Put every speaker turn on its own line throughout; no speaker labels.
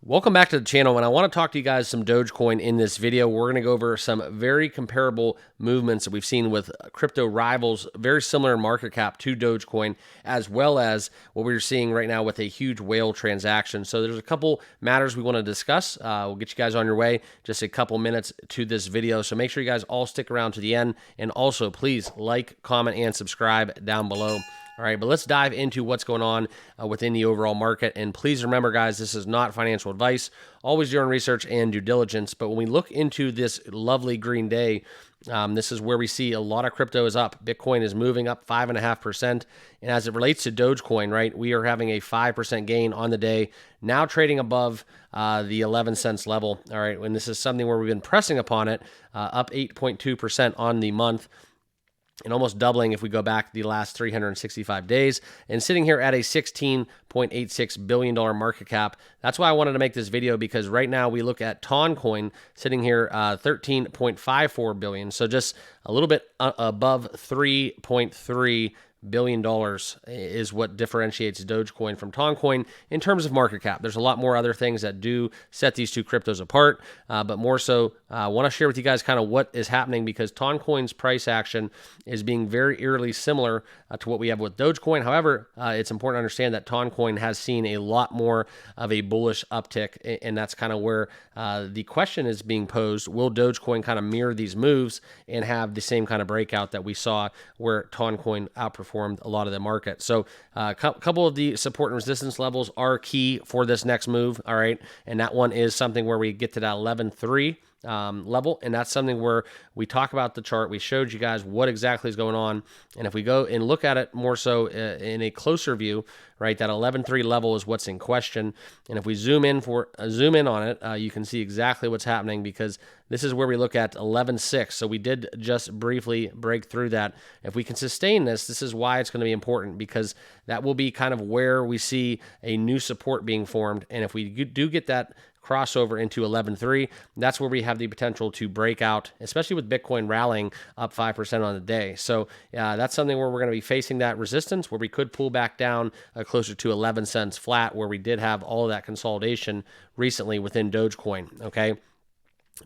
Welcome back to the channel, and I want to talk to you guys some Dogecoin in this video. We're going to go over some very comparable movements that we've seen with crypto rivals, very similar in market cap to Dogecoin, as well as what we're seeing right now with a huge whale transaction. So there's a couple matters we want to discuss. We'll get you guys on your way, just a couple minutes to this video. So make sure you guys all stick around to the end, and also please like, comment, and subscribe down below. All right, but let's dive into what's going on within the overall market. And please remember, guys, this is not financial advice. Always do your own research and due diligence. But when we look into this lovely green day, this is where we see a lot of crypto is up. Bitcoin is moving up 5.5%. And as it relates to Dogecoin, right, we are having a 5% gain on the day, now trading above the 11 cents level. All right, and this is something where we've been pressing upon it, up 8.2% on the month, and almost doubling if we go back the last 365 days, and sitting here at a $16.86 billion market cap. That's why I wanted to make this video, because right now we look at Altcoin sitting here $13.54 billion, so just a little bit above $3.3 billion is what differentiates Dogecoin from Altcoin in terms of market cap. There's a lot more other things that do set these two cryptos apart, but more so, I want to share with you guys kind of what is happening, because Altcoin's price action is being very eerily similar to what we have with Dogecoin. However, it's important to understand that Altcoin has seen a lot more of a bullish uptick, and that's kind of where the question is being posed. Will Dogecoin kind of mirror these moves and have the same kind of breakout that we saw where Altcoin outperformed a lot of the market? So a couple of the support and resistance levels are key for this next move. All right, and that one is something where we get to that 11.3 level, and that's something where we talk about the chart. We showed you guys what exactly is going on, and if we go and look at it more so in a closer view, right, that 11.3 level is what's in question. And if we zoom in on it, you can see exactly what's happening, because this is where we look at 11.6. So we did just briefly break through that. If we can sustain this is why it's going to be important, because that will be kind of where we see a new support being formed. And if we do get that crossover into 11.3, that's where we have the potential to break out, especially with Bitcoin rallying up 5% on the day. So that's something where we're going to be facing that resistance, where we could pull back down closer to 11 cents flat, where we did have all of that consolidation recently within Dogecoin. Okay.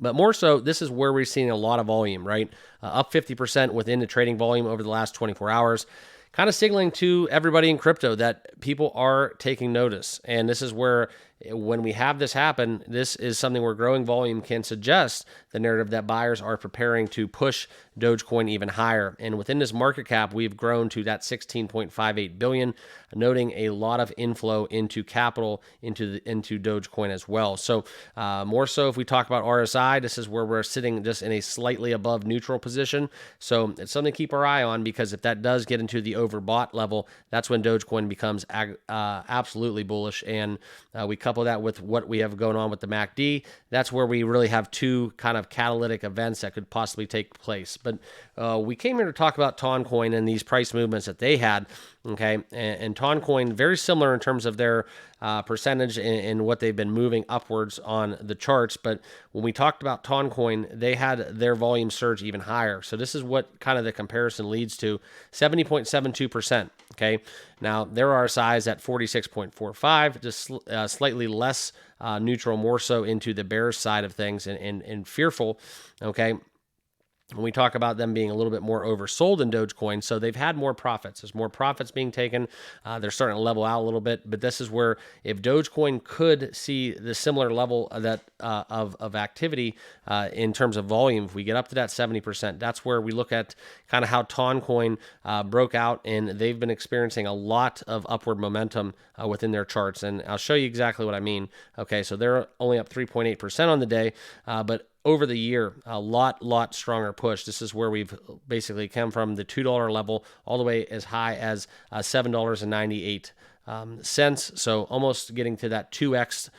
But more so, this is where we're seeing a lot of volume, right? Up 50% within the trading volume over the last 24 hours. Kind of signaling to everybody in crypto that people are taking notice. And this is where, when we have this happen, this is something where growing volume can suggest the narrative that buyers are preparing to push Dogecoin even higher. And within this market cap, we've grown to that 16.58 billion, noting a lot of inflow into capital into Dogecoin as well. So more so, if we talk about RSI, this is where we're sitting just in a slightly above neutral position. So it's something to keep our eye on, because if that does get into the overbought level, that's when Dogecoin becomes absolutely bullish. And we couple that with what we have going on with the MACD. That's where we really have two kind of catalytic events that could possibly take place. But we came here to talk about Altcoin and these price movements that they had. Okay, and Altcoin, very similar in terms of their percentage and what they've been moving upwards on the charts. But when we talked about Altcoin, they had their volume surge even higher. So this is what kind of the comparison leads to: 70.72%. Okay, now their RSI is at 46.45, just slightly less neutral, more so into the bearish side of things, and fearful. Okay. When we talk about them being a little bit more oversold in Dogecoin, so they've had more profits. There's more profits being taken. They're starting to level out a little bit, but this is where, if Dogecoin could see the similar level of activity in terms of volume, if we get up to that 70%, that's where we look at kind of how Altcoin broke out, and they've been experiencing a lot of upward momentum within their charts, and I'll show you exactly what I mean. Okay, so they're only up 3.8% on the day, but over the year, a lot stronger push. This is where we've basically come from the $2 level all the way as high as $7.98. So almost getting to that 2x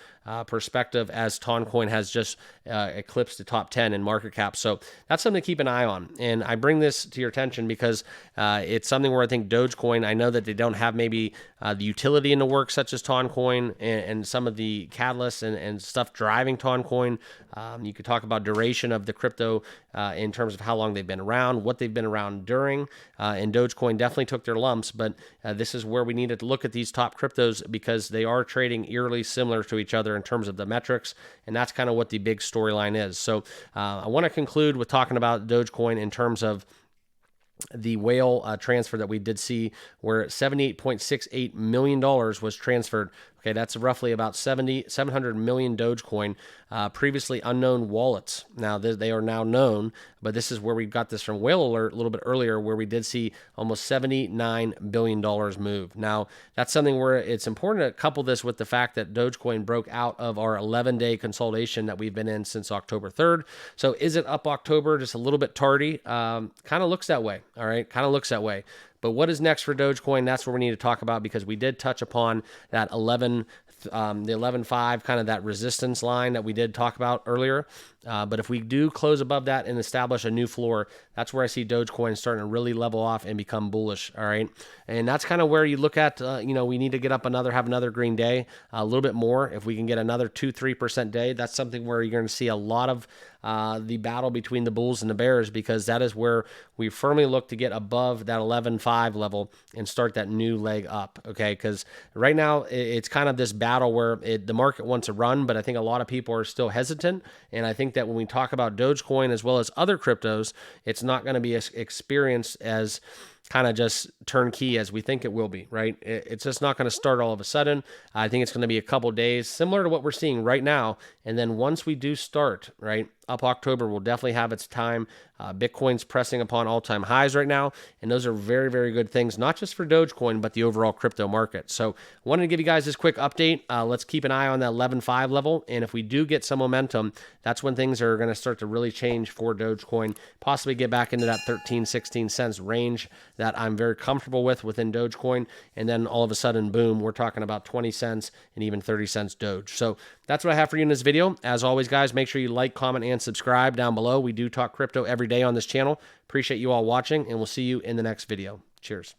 perspective, as Altcoin has just eclipsed the top 10 in market cap. So that's something to keep an eye on. And I bring this to your attention because it's something where I think Dogecoin, I know that they don't have maybe the utility in the work such as Altcoin and some of the catalysts and stuff driving Altcoin. You could talk about duration of the crypto in terms of how long they've been around, what they've been around during, and Dogecoin definitely took their lumps, but this is where we needed to look at these top cryptos, because they are trading eerily similar to each other further in terms of the metrics, and that's kind of what the big storyline is. So I want to conclude with talking about Dogecoin in terms of the whale transfer that we did see, where $78.68 million was transferred. Okay, that's roughly about 700 million Dogecoin, previously unknown wallets. Now, they are now known, but this is where we got this from Whale Alert a little bit earlier, where we did see almost $79 billion move. Now, that's something where it's important to couple this with the fact that Dogecoin broke out of our 11-day consolidation that we've been in since October 3rd. So is it up October, just a little bit tardy? Kind of looks that way, all right? Kind of looks that way. But what is next for Dogecoin? That's what we need to talk about, because we did touch upon that the 11.5, kind of that resistance line that we did talk about earlier. But if we do close above that and establish a new floor, that's where I see Dogecoin starting to really level off and become bullish. All right. And that's kind of where you look at, we need to get up have another green day, a little bit more. If we can get another 2-3% day, that's something where you're going to see a lot of the battle between the bulls and the bears, because that is where we firmly look to get above that 11.5 level and start that new leg up. Okay. Because right now it's kind of this battle where the market wants to run, but I think a lot of people are still hesitant. And I think that when we talk about Dogecoin as well as other cryptos, it's not going to be as experienced as kind of just turnkey as we think it will be, right? It's just not going to start all of a sudden. I think it's going to be a couple days, similar to what we're seeing right now. And then once we do start, right, up October will definitely have its time. Bitcoin's pressing upon all-time highs right now, and those are very, very good things, not just for Dogecoin, but the overall crypto market. So I wanted to give you guys this quick update. Let's keep an eye on that 11.5 level, and if we do get some momentum, that's when things are going to start to really change for Dogecoin, possibly get back into that 13-16 cents range that I'm very comfortable with within Dogecoin, and then all of a sudden, boom, we're talking about 20 cents and even 30 cents Doge. So that's what I have for you in this video. As always, guys, make sure you like, comment, and subscribe down below. We do talk crypto every day on this channel. Appreciate you all watching, and we'll see you in the next video. Cheers.